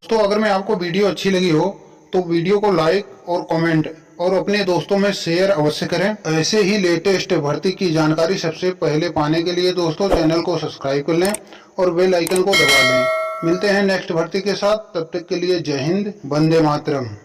दोस्तों अगर मैं आपको वीडियो अच्छी लगी हो तो वीडियो को लाइक और कमेंट और अपने दोस्तों में शेयर अवश्य करें। ऐसे ही लेटेस्ट भर्ती की जानकारी सबसे पहले पाने के लिए दोस्तों चैनल को सब्सक्राइब कर लें और बेल आइकन को दबा लें। मिलते हैं नेक्स्ट भर्ती के साथ, तब तक के लिए जय हिंद, वंदे मातरम।